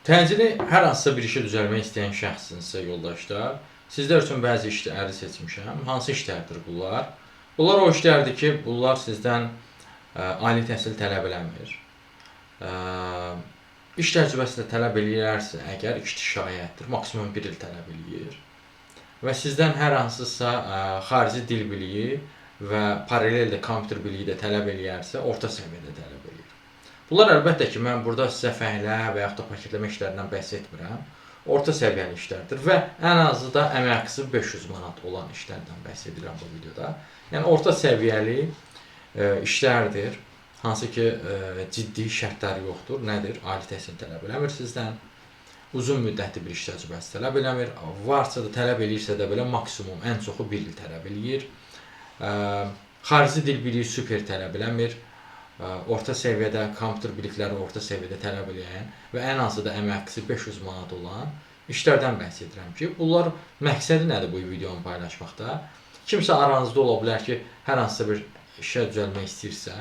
Təcili hər hansısa bir işi düzəlmək istəyən şəxsinizsə yoldaşlar, sizlər üçün bəzi işləri seçmişəm. Hansı işlərdir bunlar? Bunlar o işlərdir ki, bunlar sizdən ali təhsil tələb eləmir. İş təcrübəsi də tələb eləyərsə, əgər 2 şayətdir, maksimum 1 il tələb eləyir. Və sizdən hər hansısa xarici dil biliyi və paralel də kompüter biliyi də tələb eləyərsə, orta səviyyədə tələb eləyir. Bunlar əlbəttə ki, mən burada sizə fəhlə və yaxud da paketləmə işlərindən bəhs etmirəm. Orta səviyyəli işlərdir və ən azı da əmək haqqısı 500 manat olan işlərdən bəhs edirəm bu videoda. Yəni orta səviyyəli işlərdir, hansı ki ciddi şərtləri yoxdur. Nədir? Ali təhsil tələb eləmir sizdən. Uzun müddətli bir iş təcrübəsi tələb eləmir. Varsa da tələb eləyirsə də belə maksimum ən çoxu 1 il tələb eləyir. Xarici dil biliyi super tələb eləmir. Orta səviyyədə kompüter bilikləri orta səviyyədə tələb eləyən və ən azı da əmək haqqısı 500 manat olan işlərdən bəhs edirəm ki, bunlar məqsədi nədir bu videonu paylaşmaqda? Kimsə aranızda ola bilər ki, hər hansısa bir işə düzəlmək istəyirsə,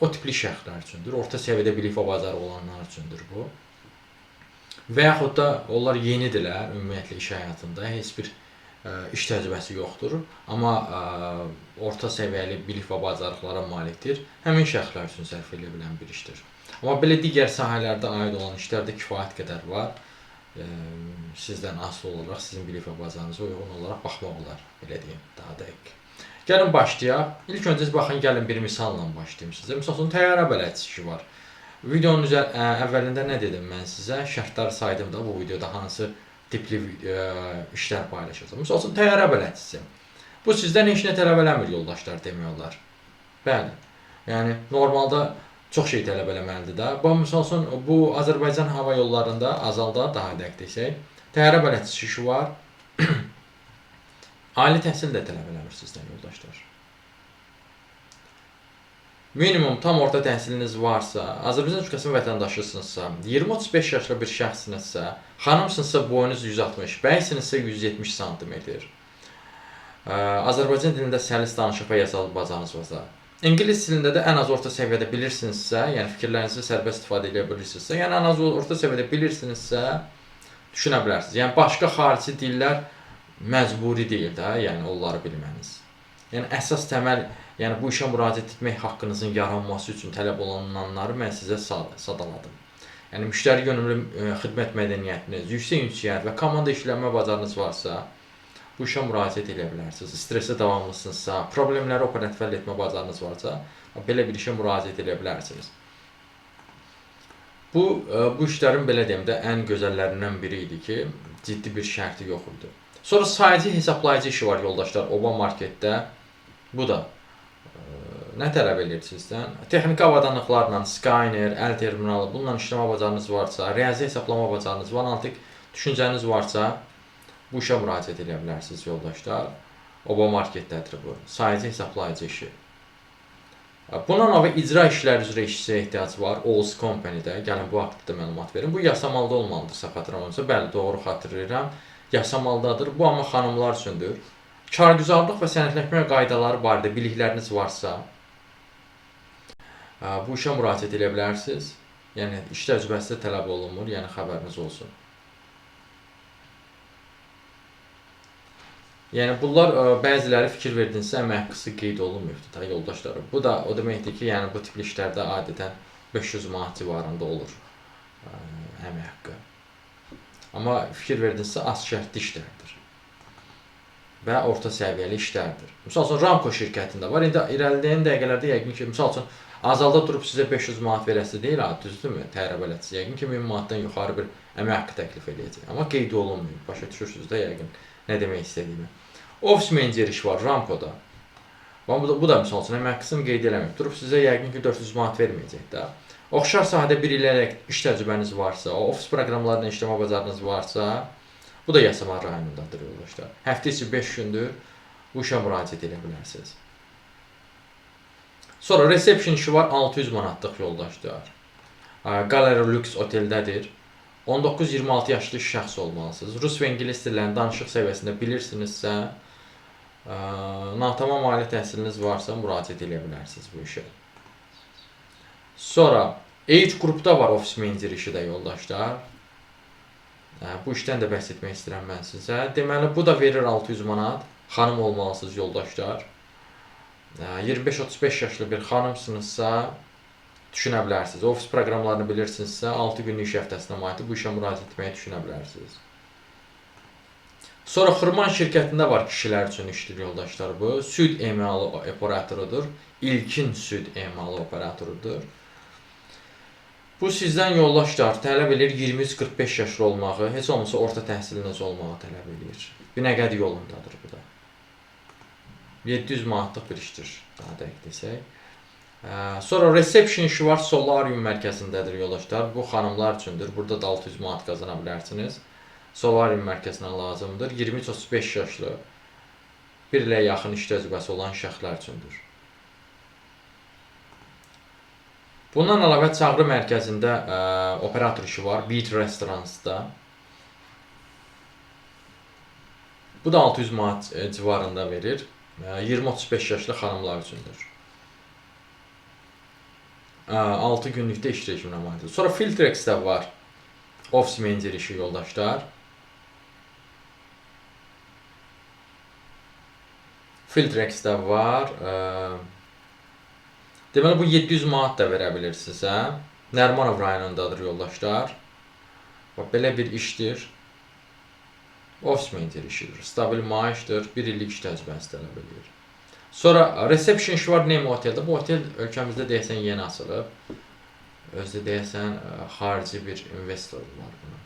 o tipli şəxslər üçündür, orta səviyyədə bilik və bacarığı olanlar üçündür bu. Və yaxud da onlar yenidirlər ümumiyyətlə iş həyatında, heç bir iş təcrübəsi yoxdur, amma orta səviyyəli bilik və bacarıqlara malikdir. Həmin şəxslər üçün sərf edilə bilən bir işdir. Amma belə digər sahələrdə aid olan işlərdə kifayət qədər var. Sizdən asılı olaraq sizin bilik və bacarığınıza uyğun olaraq baxmaq olar, belə deyim, daha dəqiq. Gəlin başlayaq. İlk öncə baxın, gəlin bir misalla başlayayım sizə. Məsələn, təyyarə bələdçisi var. Videonun əvvəlində nə dedim mən sizə? Şərtləri saydım da bu videoda hansı tipli işlər paylaşacağım. Məsəl üçün, təyyarə bələdçisi. Bu sizdən heç nə tələb eləmir yoldaşlar, demək olar. Bəli. Yəni, normalda çox şey tələb eləməlidir də. Məsəl üçün, bu Azərbaycan hava yollarında azalda daha dəqiq desək, təyyarə bələdçisi işi var. Ali təhsil də tələb eləmir sizdən yoldaşlar. Minimum tam orta təhsiliniz varsa, Azərbaycan Respublikasının vətəndaşısınızsa, 20-35 yaşlı bir şəxsinizsə, xanımsınızsa boyunuz 160, bəysinizsə 170 sm. Azərbaycan dilində səlis danışıq və yazılı bacarığınız varsa, İngilis dilində də ən az orta səviyyədə bilirsinizsə, yəni fikirlərinizi sərbəst ifadə edə bilirsinizsə, yəni ən az orta səviyyədə bilirsinizsə, düşünə bilərsiniz. Yəni başqa xarici dillər məcburi deyil də, yəni onları bilməniz. Yəni əsas təməl, yəni bu işə müraciət etmək haqqınızın yaranması üçün tələb olunanları mən sizə sadaladım. Yəni müştəri yönümlü xidmət mədəniyyətiniz, yüksək ünsiyyət və komanda işlənmə bacarığınız varsa, bu işə müraciət edə bilərsiniz. Stressə davamlısınızsa, problemləri operativ həll etmə bacarığınız varsa, belə bir işə müraciət edə bilərsiniz. Bu işlərin belə deyim də ən gözəllərindən biri idi ki, ciddi bir şərti yox idi. Sonra sayıcı hesablayıcı işi var yoldaşlar, Oba marketdə. Bu da nə tələb edir sizdən? Texniki avadanlıqlarla, Skyner, əl terminalı, bununla işləmə bacarığınız varsa, riyazi hesablama bacarığınız, analitik düşüncəniz varsa, bu işə müraciət edə bilərsiniz yoldaşlar. Oba marketdədir bu, sayıcı hesablayıcı işi. Bundan əlavə icra işləri üzrə işçiyə ehtiyac var, Olds Company-də. Gəlin bu haqqda məlumat verin. Bu yasamalda olmalıdırsa xatırlamamsa, bəli, doğru xatırlayıram. Yasamaldadır. Bu amma xanımlar üçündür. Kargüzarlıq və sənədləşmə qaydaları barədə bilikləriniz varsa, bu işə müraciət edə bilərsiniz. Yəni, iş təcrübəsi də tələb olunmur, yəni xəbəriniz olsun. Yəni, bunlar bəziləri fikir verdinizsə, əmək haqqısı qeyd olunmuyubdur da yoldaşlarım. Bu da o deməkdir ki, yəni bu tipli işlərdə adətən 500 manat civarında olur əmək haqqı. Amma fikir verdinizsə, az şərtli işlərdir və orta səviyyəli işlərdir. Misal üçün, Ramco şirkətində var. İndi irəliləyən dəqiqələrdə yəqin ki, misal üçün, azalda durub sizə 500 manat verəsi deyil, düzdürmü? Təyyarə bələdçisi yəqin ki, 1000 manatdan yuxarı bir əmək haqqı təklif edəcək. Amma qeyd olunmuyor. Başa düşürsünüz də yəqin nə demək istədiyimi. Ofis meneceri işi var Ramcoda. Bu da misal üçün, əmək haqqısını qeyd eləməyib. Durub sizə yəqin ki, 400 manat verməyəcək də. Oxşar sahədə 1 illik iş təcrübəniz varsa, ofis proqramlarla işləmə bacarığınız varsa, bu da Yasamal rayonundadır yoldaşlar. Həftə içi 5 gündür bu işə müraciət edə bilərsiniz. Sonra reception işi var, 600 manatlıq yoldaşlar. Gallery Lux oteldədir. 19-26 yaşlı şəxs olmalısınız. Rus və ingilis dillərinin danışıq səviyyəsində bilirsinizsə, natamam ali təhsiliniz varsa müraciət edə bilərsiniz bu işə. Sonra Age qrupda var ofis meneceri işi də yoldaşlar. Bu işdən də bəhs etmək istəyirəm mən sizə. Deməli, bu da verir 600 manat. Xanım olmalısınız yoldaşlar. 25-35 yaşlı bir xanımsınızsa düşünə bilərsiniz. Ofis proqramlarını bilirsinizsə 6 günlük iş həftəsinə maiddir. Bu işə müraciət etməyi düşünə bilərsiniz. Sonra Xırman şirkətində var kişilər üçün işdir yoldaşlar bu. Süd emalı operatorudur. İlkin süd emalı operatorudur. Bu sizdən yoldaşlar tələb edir 23-45 yaşlı olmağı, heç olmasa orta təhsiliniz olmağı tələb edir. Binəqədi yolundadır bu da. 700 manatlıq bir işdir, daha dəqiq desək. Sonra reception işi var, solarium mərkəzindədir yoldaşlar. Bu xanımlar üçündür. Burada da 600 manat qazana bilərsiniz. Solarium mərkəzinə lazımdır. 23-35 yaşlı, bir ilə yaxın iş təcrübəsi olan şəxslər üçündür. Bundan əlavə çağrı mərkəzində operator işi var, Beat Restaurants-da. Bu da 600 manat civarında verir. 20-35 yaşlı xanımlar üçündür. 6 günlükdə iş rejiminə maiddir. Sonra Filtrex-də var, ofis meneceri işi yoldaşlar. Filtrex-də var. Deməli, bu 700 manat da verə bilirsinizə. Nərmanov rayonundadır yoldaşlar. Belə bir işdir. Ofis meneceri işidir. Stabil maaşdır. 1 illik iş təcrübəsi tələb edir. Sonra reception işi var Nemo oteldə. Bu otel ölkəmizdə deyəsən yeni açılıb. Özdə deyəsən xarici bir investor var buna.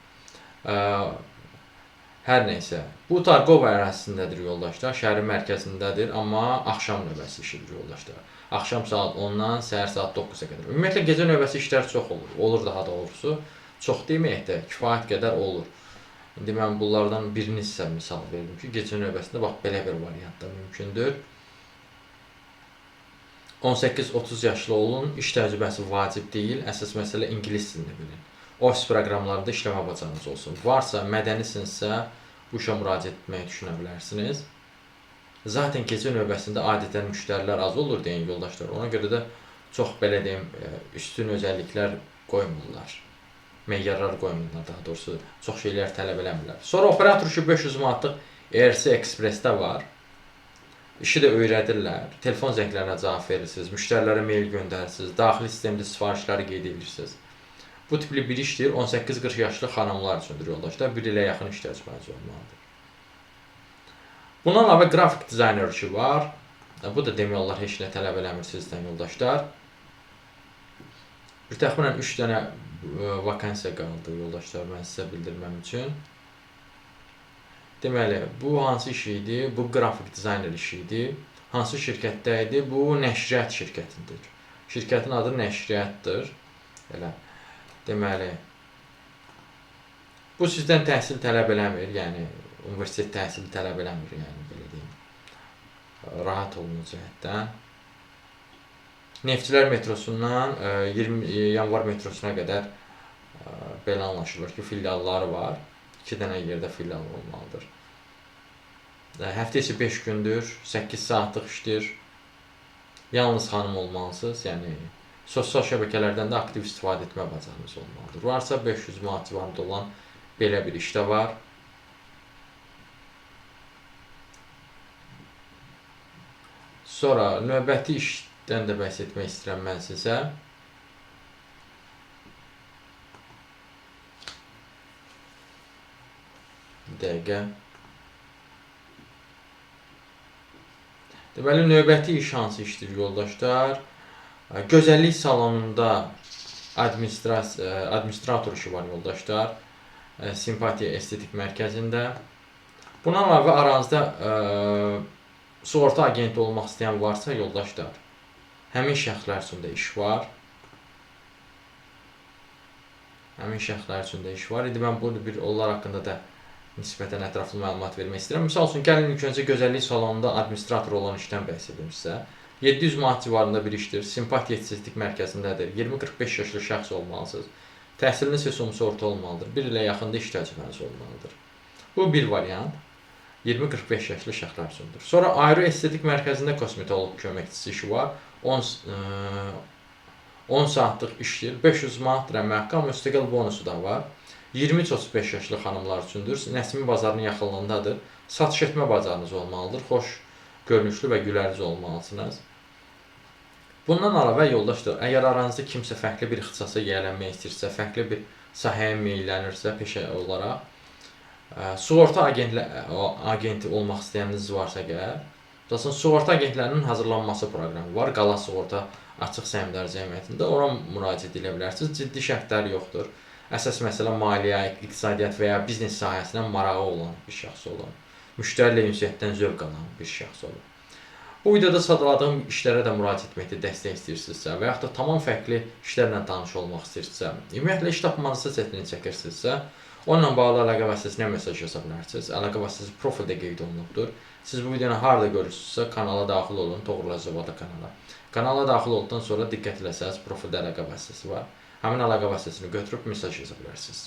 Hər neysə. Bu Targov ərazisindədir yoldaşlar. Şəhərin mərkəzindədir, amma axşam növbəsi işidir yoldaşlar. Axşam saat 10-dan səhər saat 9-a qədər. Ümumiyyətlə gecə növbəsi işlər çox olur. Olur daha doğrusu. Çox deməyək də kifayət qədər olur. İndi mən bunlardan birini sizə misal verdim ki, gecə növbəsində bax belə bir variant da mümkündür. 18-30 yaşlı olun, iş təcrübəsi vacib deyil, əsas məsələ ingilis dilini bilin. Ofis proqramlarında işləmə bacarığınız olsun. Varsa, mədənisinizsə, bu işə müraciət etməyi düşünə bilərsiniz. Zaten gecə növbəsində adətən müştərilər az olur deyin yoldaşlar. Ona görə də çox belə deyim, üstün özəlliklər qoymurlar. Meyyarlar qoymurlar daha doğrusu. Çox şeylər tələb eləmirlər. Sonra operator işi 500 manatlıq ERC Express-də var. İşi də öyrədirlər. Telefon zənglərinə cavab verirsiniz, müştərilərə mail göndərirsiniz, daxili sistemdə sifarişləri qeyd edirsiniz. Bu tipli bir işdir. 18-40 yaşlı xanımlar üçündür yoldaşlar. 1 ilə yaxın iş təcrübəsi olmalıdır. Bundan əlavə qrafik dizayner işi var. Bu da demək olar heç nə tələb eləmir sizdən yoldaşlar. Bir təxminən 3 dənə vakansiya qaldı yoldaşlar mən sizə bildirməm üçün. Deməli, bu hansı iş idi? Bu qrafik dizayner işi idi. Hansı şirkətdə idi? Bu nəşriyyat şirkətidir. Şirkətin adı nəşriyyatdır. Elə. Deməli, bu sizdən təhsil tələb eləmir, yəni universitet təhsili tələb eləmir, yəni belə deyim. Rahat olun o cəhətdən. Neftçilər metrosundan 20 yanvar metrosuna qədər belə anlaşılır ki, filialları var. 2 dənə yerdə filial olmalıdır. Həftə içi 5 gündür, 8 saatlıq işdir. Yalnız xanım olmalısınız, yəni sosial şəbəkələrdən də aktiv istifadə etmə bacarığınız olmalıdır. Varsa 500 manat civarında olan belə bir iş də var. Sonra növbəti işdən də bəhs etmək istəyirəm mən sizə. Dəqiqə. Deməli, növbəti iş hansı işdir yoldaşlar? Gözəllik salonunda administrator işi var yoldaşlar. Simpatiya estetik mərkəzində. Buna əlavə aranızda sığorta agenti olmaq istəyən varsa yoldaşlar, həmin şəxslər üçün də iş var. Həmin şəxslər üçün də iş var. İndi mən burada bir onlar haqqında da nisbətən ətraflı məlumat vermək istəyirəm. Misal üçün, gəlin ilk öncə gözəllik salonunda administrator olan işdən bəhs edim sizə. 700 manat civarında bir işdir. Simpatiya estetik mərkəzindədir. 20-45 yaşlı şəxs olmalısınız. Təhsiliniz heç olmasa orta olmalıdır. 1 ilə yaxında iş təcrübəniz olmalıdır. Bu bir variant. 20-45 yaşlı şəxslər üçündür. Sonra ayrı estetik mərkəzində kosmetoloq köməkçisi işi var. 10 saatlıq işdir, 500 manatdır əmək haqqı, müstəqil bonusu da var. 23-35 yaşlı xanımlar üçündür. Nəsimi bazarının yaxınlığındadır. Satış etmə bacarığınız olmalıdır. Xoş görünüşlü və gülərüz olmalısınız. Bundan əlavə yoldaşlar, əgər aranızda kimsə fərqli bir ixtisasa yiyələnmək istəyirsə, fərqli bir sahəyə meylənirsə peşə olaraq, sığorta agenti olmaq istəyəniniz varsa əgər, sığorta agentlərinin hazırlanması proqramı var. Qala Sığorta Açıq Səhmdar Cəmiyyətində ora müraciət edə bilərsiniz. Ciddi şərtləri yoxdur. Əsas məsələ maliyyə, iqtisadiyyat və ya biznes sahəsinə marağı olan bir şəxs olun. Müştəri ilə ünsiyyətdən zövq alan bir şəxs olun. Bu videoda sadaladığım işlərə də müraciət etməkdə dəstək istəyirsinizsə və yaxud da tamam fərqli işlərlə tanış olmaq istəyirsinizsə, ümumiyyətlə iş tapmanızda çətinlik çəkirsinizsə, onunla bağlı əlaqə vasitəsinə mesaj yaza bilərsiniz. Əlaqə vasitəsi profildə qeyd olunubdur. Siz bu videonu harada görürsünüzsə, kanala daxil olun, Toğrulacıvalı kanala. Kanala daxil olduqdan sonra diqqət eləsəniz, profildə əlaqə vasitəsi var. Həmin əlaqə vasitəsini götürüb mesaj yaza bilərsiniz.